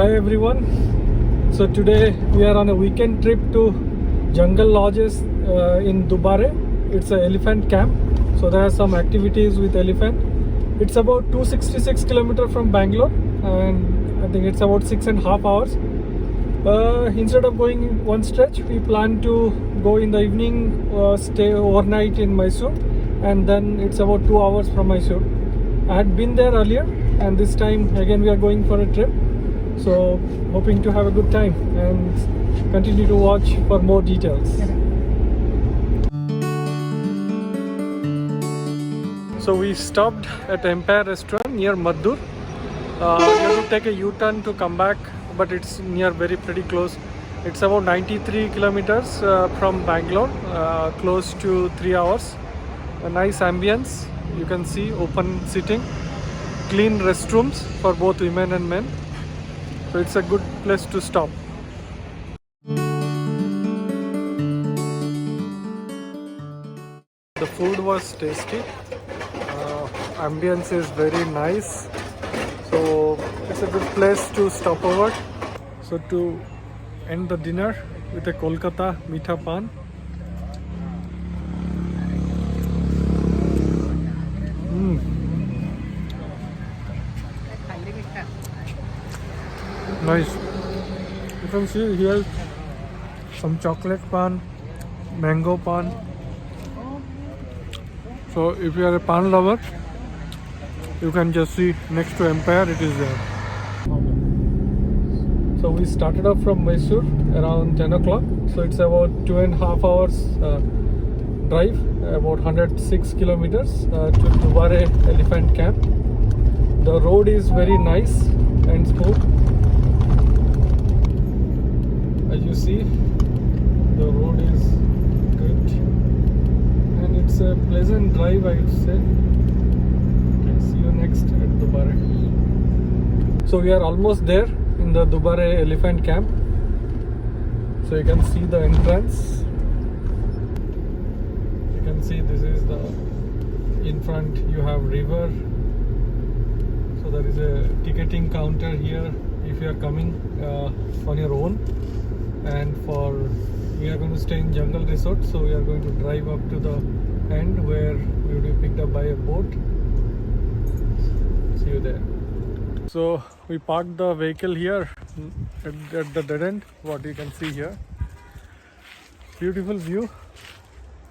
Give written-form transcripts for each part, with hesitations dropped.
Hi everyone. So today we are on a weekend trip to jungle lodges in Dubare. It's an elephant camp. So there are some activities with elephant. It's about 266 kilometers from Bangalore, and I think it's about 6.5 hours. Instead of going one stretch, we plan to go in the evening, stay overnight in Mysore, and then it's about 2 hours from Mysore. I had been there earlier, and this time again we are going for a trip. So hoping to have a good time and continue to watch for more details. So we stopped at Empire Restaurant near Maddur. You have to take a U-turn to come back, but it's near pretty close. It's about 93 kilometers from Bangalore, close to 3 hours. A nice ambience. You can see open seating, clean restrooms for both women and men. So it's a good place to stop. The food was tasty. Ambience is very nice. So it's a good place to stop over. So to end the dinner with a Kolkata Meetha Pan. Nice. You can see here some chocolate pan, mango pan. So if you are a pan lover, you can just see next to Empire, it is there. So we started off from Mysore around 10 o'clock. So it's about 2.5 hours drive, about 106 kilometers to Dubare Elephant Camp. The road is very nice and smooth. As you see, the road is good and it's a pleasant drive, I would say. Okay, see you next at Dubare. So we are almost there in the Dubare Elephant Camp. So you can see the entrance. You can see this is the in front. You have river. So there is a ticketing counter here if you are coming on your own. And we are going to stay in Jungle Resort, so we are going to drive up to the end where we will be picked up by a boat. See you there. So we parked the vehicle here at the dead end, what you can see here. Beautiful view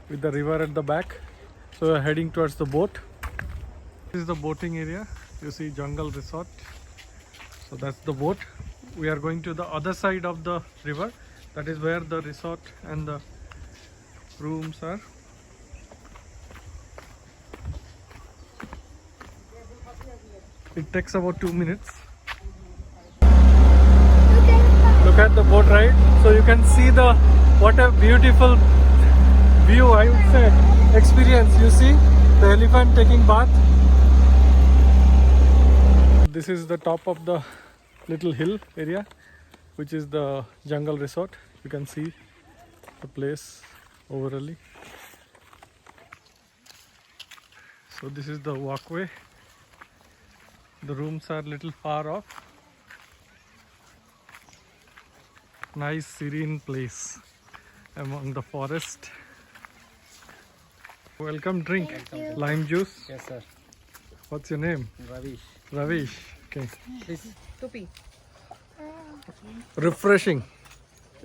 with the river at the back. So we are heading towards the boat. This is the boating area. You see Jungle Resort. So that's the boat. We are going to the other side of the river. That is where the resort and the rooms are. It takes about 2 minutes. Look at the boat ride. So you can see what a beautiful view, I would say, experience. You see the elephant taking bath. This is the top of the little hill area, which is the Jungle Resort. You can see the place overally. So this is the walkway. The rooms are a little far off. Nice serene place among the forest. Welcome drink. Lime juice. Yes, sir. What's your name? Ravish. Ravish. Okay. This Tupi. Refreshing.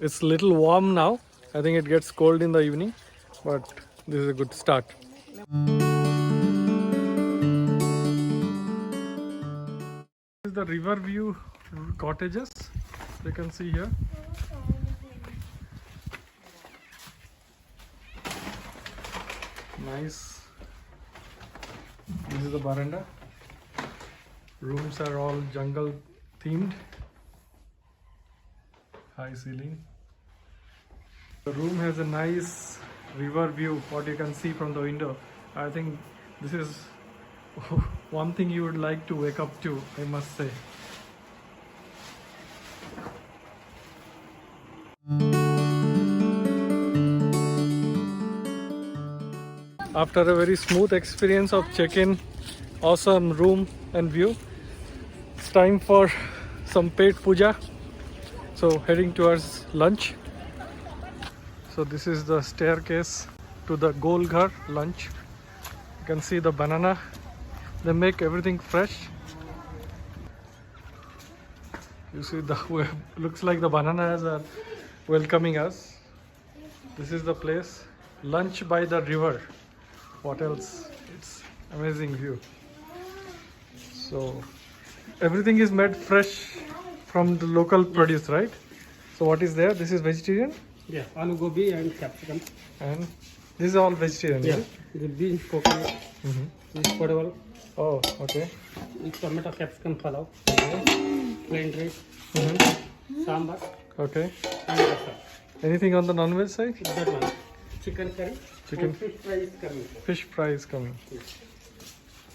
It's a little warm now. I think it gets cold in the evening, but this is a good start. This is the river view cottages. You can see here. Nice. This is the veranda. Rooms are all jungle themed. High ceiling. The room has a nice river view, what you can see from the window. I think this is one thing you would like to wake up to, I must say. After a very smooth experience of check-in, awesome room and view, it's time for some paid puja. So heading towards lunch. So this is the staircase to the Gol Ghar lunch. You can see the banana. They make everything fresh. You see the way, looks like the bananas are welcoming us. This is the place. Lunch by the river. What else? It's amazing view. So everything is made fresh from the local produce, right? So what is there? This is vegetarian? Yeah, aloo gobi and capsicum. And this is all vegetarian, Yeah, is it? the beans, coconut, this potable, Oh, okay. this tomato capsicum palav, plain rice, sambar, Okay. and rasam. Anything on the non-veg side? That one, chicken curry. Chicken. And fish fry is coming. Fish fry is coming. Yes.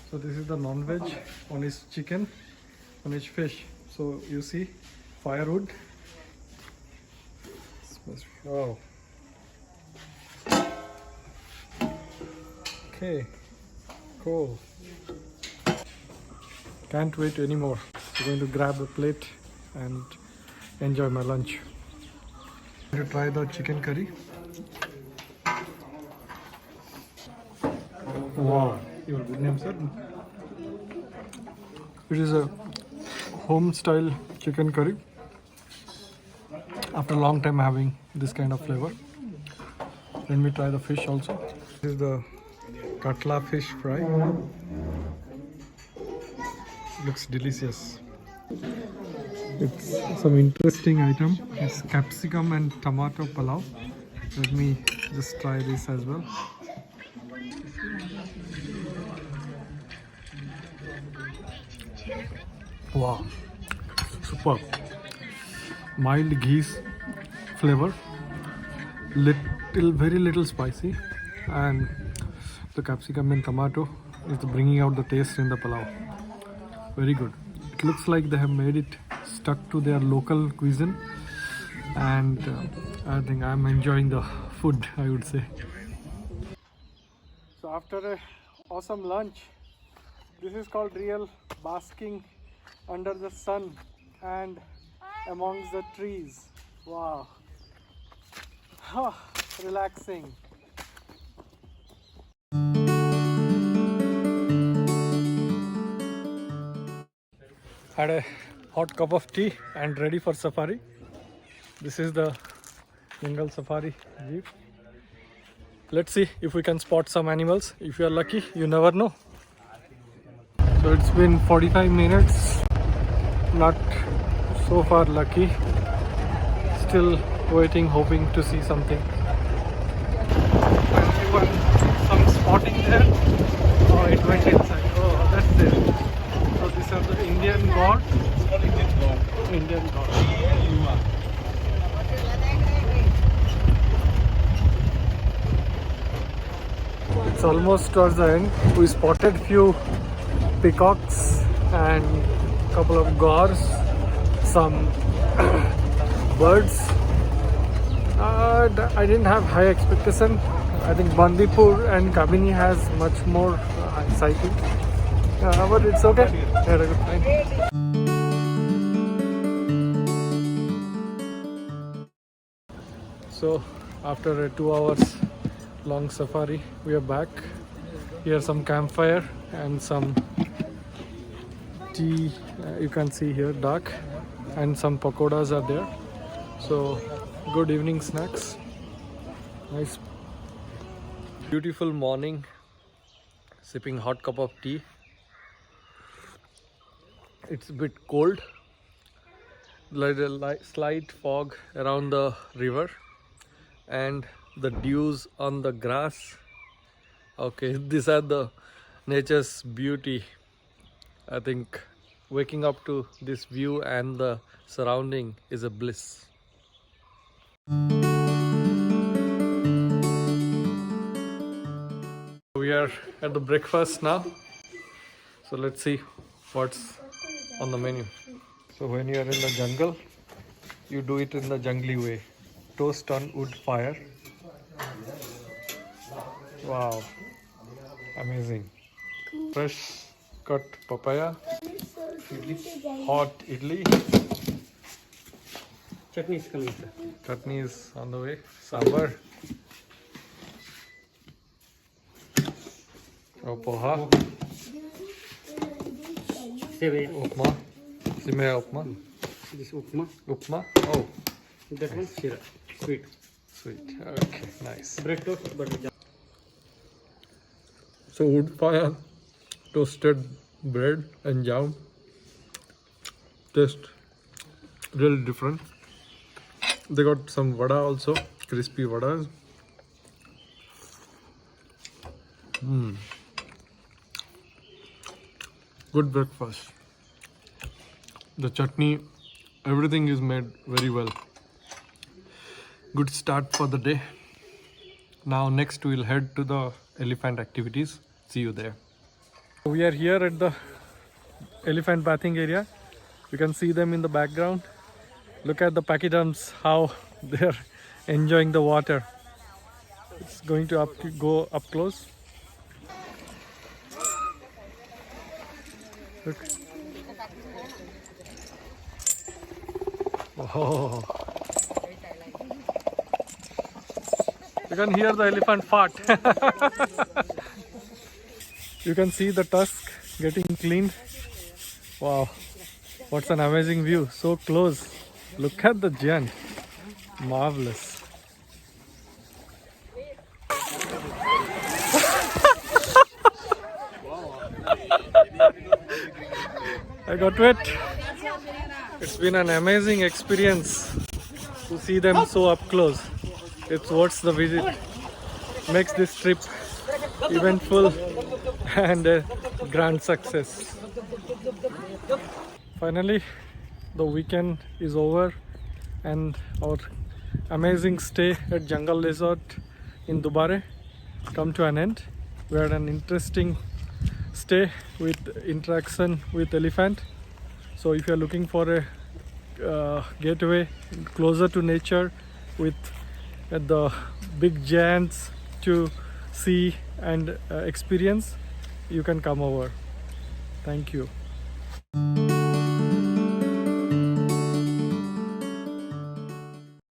So this is the non-veg. One is chicken, one is fish. So you see firewood. Wow. Okay. Cool. Can't wait anymore. I'm going to grab a plate and enjoy my lunch. I'm going to try the chicken curry. Wow. Your good name, sir? It is a home style chicken curry. After a long time having this kind of flavor. Let me try the fish also. This is the katla fish fry. Looks delicious. It's some interesting item. It's capsicum and tomato palav. Let me just try this as well. Wow, superb. Mild ghee flavor, very little spicy, and the capsicum and tomato is bringing out the taste in the palav. Very good. It looks like they have made it stuck to their local cuisine, and I think I'm enjoying the food, I would say. So after a awesome lunch, this is called real basking under the sun and amongst the trees. Wow. Relaxing. Had a hot cup of tea and ready for safari. This is the jungle safari jeep. Let's see if we can spot some animals. If you are lucky, you never know. So it's been 45 minutes. Not so far lucky. Still waiting, hoping to see something. Some spotting there. Oh, it went inside. Oh, that's there. So these are the Indian god. Indian god. It's almost towards the end. We spotted few peacocks and couple of gores, some birds. I didn't have high expectation. I think Bandipur and Kabini has much more sighting. But it's okay. We had a good time. So after a 2 hours long safari, we are back. Here some campfire and some tea. You can see here dark, and some pakodas are there. So good evening snacks. Nice beautiful morning, sipping hot cup of tea. It's a bit cold, like a slight fog around the river and the dews on the grass. Okay, these are the nature's beauty. I think waking up to this view and the surrounding is a bliss. We are at the breakfast now. So let's see what's on the menu. So when you are in the jungle, you do it in the jungly way. Toast on wood fire. Wow, amazing. Fresh cut papaya, hot idli, Chutney is coming, sir. Chutney is on the way. Sambar. Oh, poha. Sevaya. Upma. Simaya upma. This upma. Upma. Oh, That one shira. Sweet. sweet. Okay, nice. Bread toast, butter jam. So wood fire, toasted bread and jam. Taste really different. They got some vada also, crispy vadas. Good breakfast. The chutney, everything is made very well. Good start for the day. Now next we'll head to the elephant activities. See you there. We are here at the elephant bathing area. You can see them in the background. Look at the pachyderms, how they're enjoying the water. It's going to go up close. Look. Oh. You can hear the elephant fart. You can see the tusk getting cleaned. Wow, what's an amazing view, so close. Look at the giant, marvelous. I got wet. It's been an amazing experience to see them so up close. It's worth the visit. Makes this trip eventful and a grand success. Finally, the weekend is over and our amazing stay at Jungle Resort in Dubare come to an end. We had an interesting stay with interaction with elephant. So if you are looking for a getaway closer to nature with the big giants to see and experience, you can come over. Thank you.